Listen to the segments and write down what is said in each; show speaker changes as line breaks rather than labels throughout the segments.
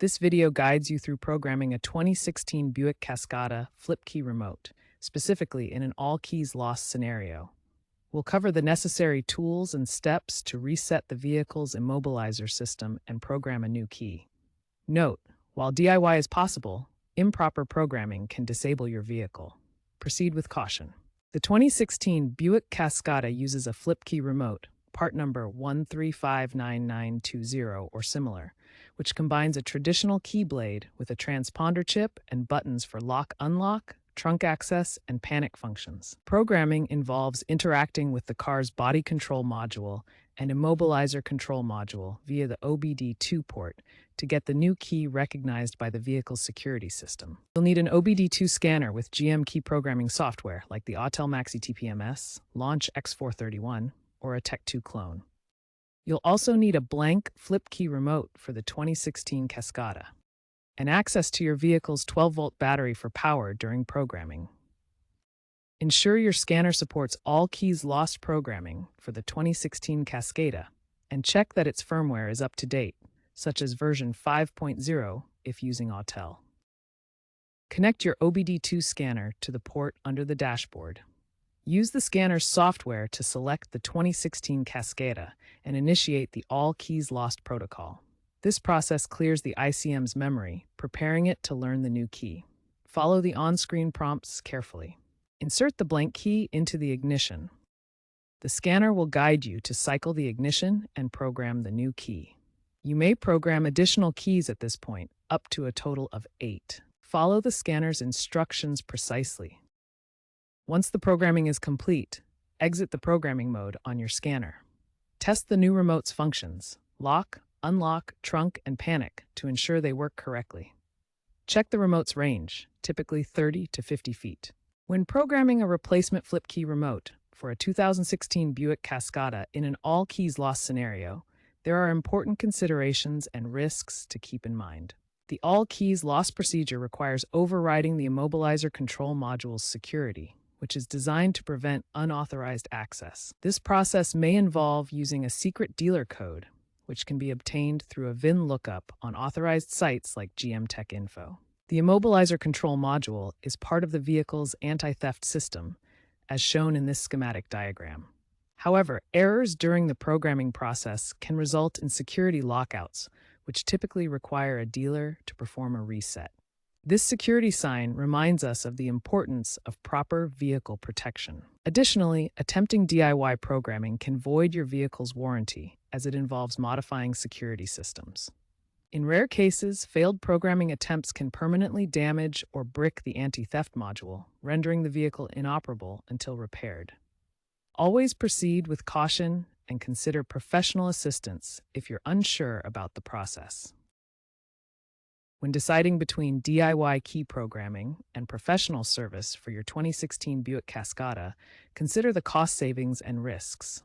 This video guides you through programming a 2016 Buick Cascada flip key remote, specifically in an all keys lost scenario. We'll cover the necessary tools and steps to reset the vehicle's immobilizer system and program a new key. Note, while DIY is possible, improper programming can disable your vehicle. Proceed with caution. The 2016 Buick Cascada uses a flip key remote, part number 1359920 or similar, which combines a traditional key blade with a transponder chip and buttons for lock-unlock, trunk access, and panic functions. Programming involves interacting with the car's body control module and immobilizer control module via the OBD2 port to get the new key recognized by the vehicle's security system. You'll need an OBD2 scanner with GM key programming software like the Autel Maxi TPMS, Launch X431, or a Tech2 clone. You'll also need a blank flip key remote for the 2016 Cascada, and access to your vehicle's 12-volt battery for power during programming. Ensure your scanner supports all keys lost programming for the 2016 Cascada, and check that its firmware is up to date, such as version 5.0 if using Autel. Connect your OBD2 scanner to the port under the dashboard. Use the scanner's software to select the 2016 Cascada and initiate the All Keys Lost protocol. This process clears the ICM's memory, preparing it to learn the new key. Follow the on-screen prompts carefully. Insert the blank key into the ignition. The scanner will guide you to cycle the ignition and program the new key. You may program additional keys at this point, up to a total of 8. Follow the scanner's instructions precisely. Once the programming is complete, exit the programming mode on your scanner. Test the new remote's functions, lock, unlock, trunk, and panic, to ensure they work correctly. Check the remote's range, typically 30 to 50 feet. When programming a replacement flip key remote for a 2016 Buick Cascada in an all keys lost scenario, there are important considerations and risks to keep in mind. The all keys lost procedure requires overriding the immobilizer control module's security, which is designed to prevent unauthorized access. This process may involve using a secret dealer code, which can be obtained through a VIN lookup on authorized sites like GM Tech Info. The immobilizer control module is part of the vehicle's anti-theft system, as shown in this schematic diagram. However, errors during the programming process can result in security lockouts, which typically require a dealer to perform a reset. This security sign reminds us of the importance of proper vehicle protection. Additionally, attempting DIY programming can void your vehicle's warranty, as it involves modifying security systems. In rare cases, failed programming attempts can permanently damage or brick the anti-theft module, rendering the vehicle inoperable until repaired. Always proceed with caution and consider professional assistance if you're unsure about the process. When deciding between DIY key programming and professional service for your 2016 Buick Cascada, consider the cost savings and risks.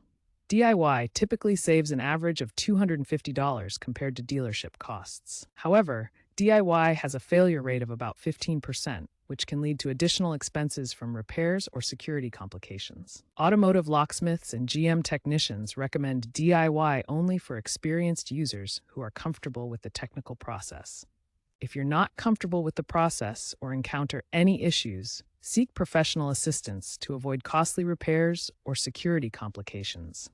DIY typically saves an average of $250 compared to dealership costs. However, DIY has a failure rate of about 15%, which can lead to additional expenses from repairs or security complications. Automotive locksmiths and GM technicians recommend DIY only for experienced users who are comfortable with the technical process. If you're not comfortable with the process or encounter any issues, seek professional assistance to avoid costly repairs or security complications.